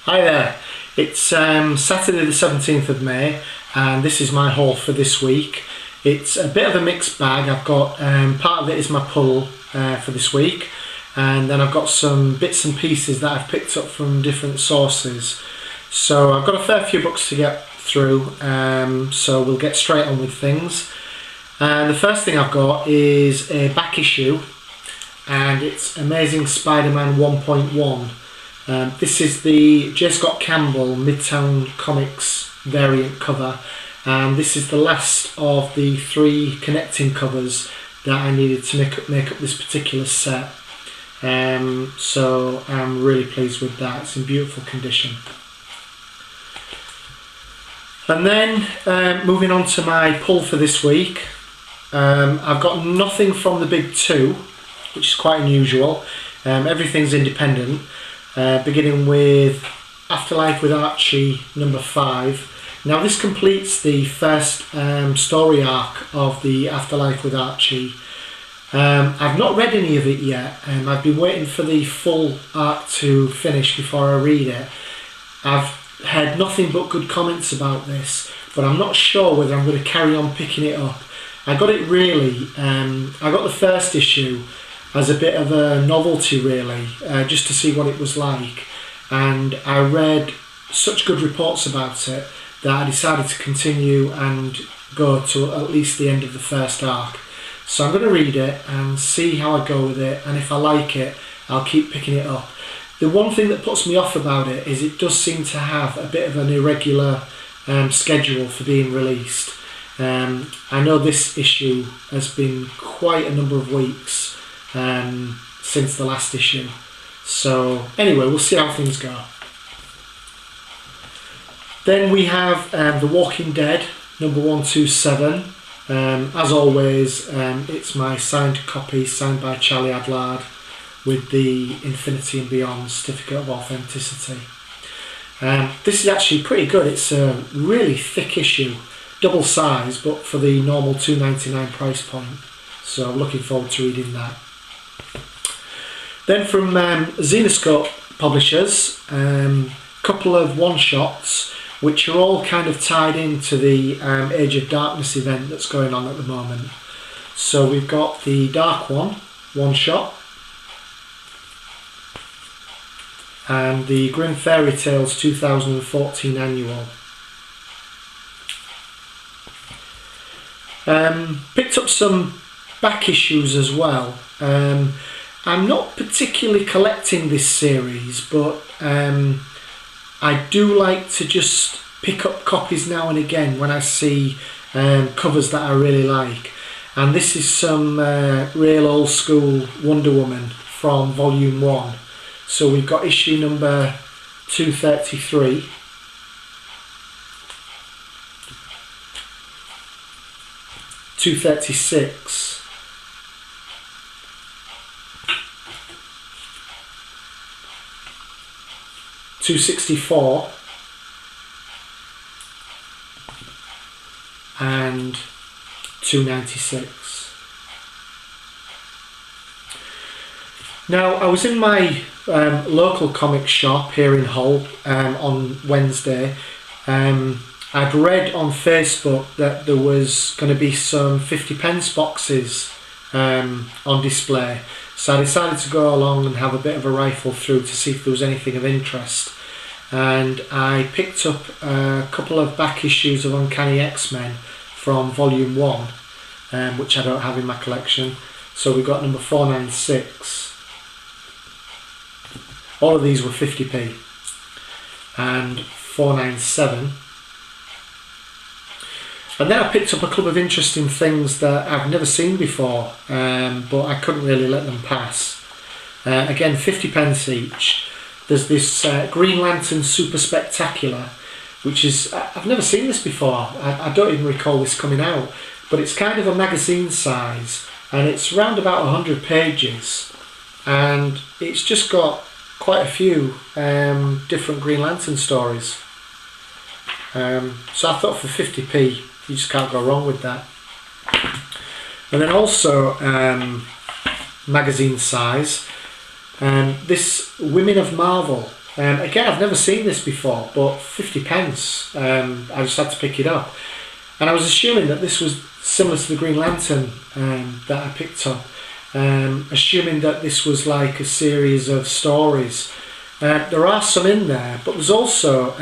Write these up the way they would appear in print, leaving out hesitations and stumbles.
Hi there, it's Saturday the 17th of May and this is my haul for this week. It's a bit of a mixed bag. I've got part of it is my pull for this week, and then I've got some bits and pieces that I've picked up from different sources. So I've got a fair few books to get through, so we'll get straight on with things. And the first thing I've got is a back issue, and it's Amazing Spider-Man 1.1. This is the J. Scott Campbell Midtown Comics variant cover, and this is the last of the 3 connecting covers that I needed to make up this particular set. So I'm really pleased with that. It's in beautiful condition. And then moving on to my pull for this week, I've got nothing from the big 2, which is quite unusual. Everything's independent. Beginning with Afterlife with Archie number 5. Now this completes the first story arc of the Afterlife with Archie. I've not read any of it yet, and I've been waiting for the full arc to finish before I read it. I've heard nothing but good comments about this, but I'm not sure whether I'm going to carry on picking it up. I got it really, I got the first issue as a bit of a novelty really, just to see what it was like, and I read such good reports about it that I decided to continue and go to at least the end of the first arc. So I'm going to read it and see how I go with it, and if I like it I'll keep picking it up. The one thing that puts me off about it is it does seem to have a bit of an irregular schedule for being released. I know this issue has been quite a number of weeks since the last issue. So anyway, we'll see how things go. Then we have The Walking Dead number 127. As always, it's my signed copy, signed by Charlie Adlard, with the Infinity and Beyond certificate of authenticity. This is actually pretty good. It's a really thick issue, double size, but for the normal $2.99 price point. So I'm looking forward to reading that. Then from Zenescope Publishers, couple of one-shots which are all kind of tied into the Age of Darkness event that's going on at the moment. So we've got the Dark one-shot, and the Grim Fairy Tales 2014 annual. Picked up some back issues as well. I'm not particularly collecting this series, but I do like to just pick up copies now and again when I see covers that I really like. And this is some real old school Wonder Woman from volume 1. So we've got issue number 233. .236, 264, and 296. Now I was in my local comic shop here in Hull on Wednesday. I'd read on Facebook that there was going to be some 50p boxes on display, so I decided to go along and have a bit of a rifle through to see if there was anything of interest. And I picked up a couple of back issues of Uncanny X-Men from volume 1, which I don't have in my collection. So we got number 496. All of these were 50p, and 497. And then I picked up a couple of interesting things that I've never seen before, but I couldn't really let them pass. Again, 50p each. There's this Green Lantern Super Spectacular, which is, I've never seen this before. I don't even recall this coming out, but it's kind of a magazine size, and it's around about 100 pages, and it's just got quite a few different Green Lantern stories. So I thought for 50p, you just can't go wrong with that. And then also magazine size, this Women of Marvel Again, I've never seen this before, but 50p. I just had to pick it up. And I was assuming that this was similar to the Green Lantern that I picked up. Assuming that this was like a series of stories. There are some in there, but there's also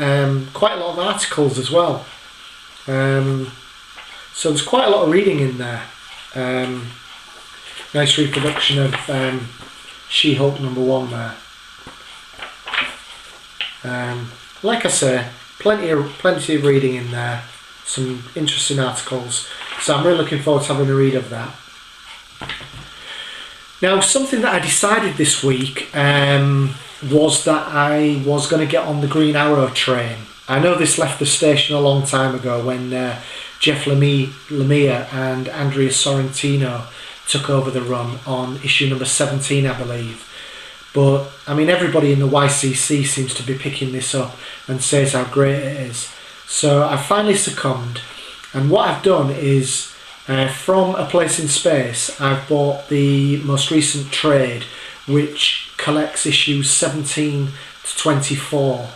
quite a lot of articles as well. So there's quite a lot of reading in there. Nice reproduction of She-Hulk #1 there. Like I say, plenty of reading in there. Some interesting articles. So I'm really looking forward to having a read of that. Now, something that I decided this week was that I was going to get on the Green Arrow train. I know this left the station a long time ago when Jeff Lemire and Andrea Sorrentino took over the run on issue number 17, I believe. But, I mean, everybody in the YCC seems to be picking this up and says how great it is. So I finally succumbed, and what I've done is, from A Place in Space, I've bought the most recent trade, which collects issues 17 to 24,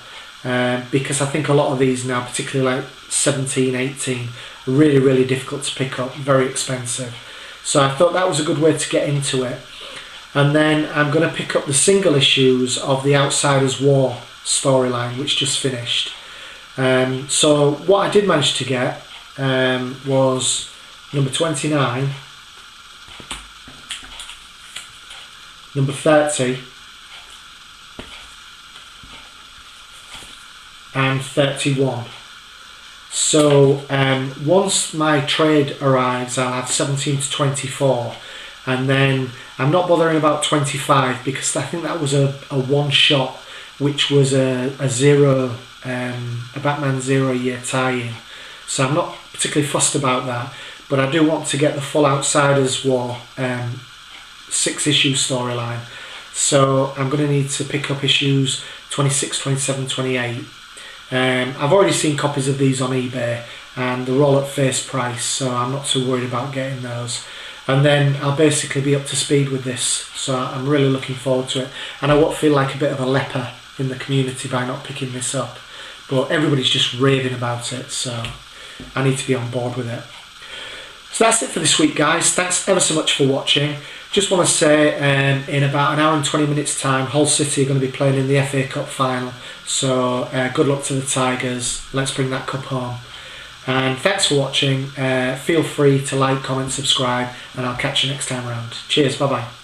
because I think a lot of these now, particularly like 17, 18, are really, really difficult to pick up, very expensive. So I thought that was a good way to get into it. And then I'm going to pick up the single issues of the Outsiders War storyline, which just finished. So what I did manage to get was number 29, number 30, and 31. So once my trade arrives, I'll have 17 to 24, and then I'm not bothering about 25 because I think that was a one-shot, which was a Batman 0 year tie-in. So I'm not particularly fussed about that, but I do want to get the full Outsiders War 6-issue storyline. So I'm going to need to pick up issues 26, 27, 28. I've already seen copies of these on eBay and they're all at face price, so I'm not too worried about getting those. And then I'll basically be up to speed with this, so I'm really looking forward to it. And I won't feel like a bit of a leper in the community by not picking this up. But everybody's just raving about it, so I need to be on board with it. So that's it for this week, guys. Thanks ever so much for watching. Just want to say in about an hour and 20 minutes time, Hull City are going to be playing in the FA Cup final. So good luck to the Tigers. Let's bring that cup home. And thanks for watching. Feel free to like, comment, subscribe, and I'll catch you next time around. Cheers, bye bye.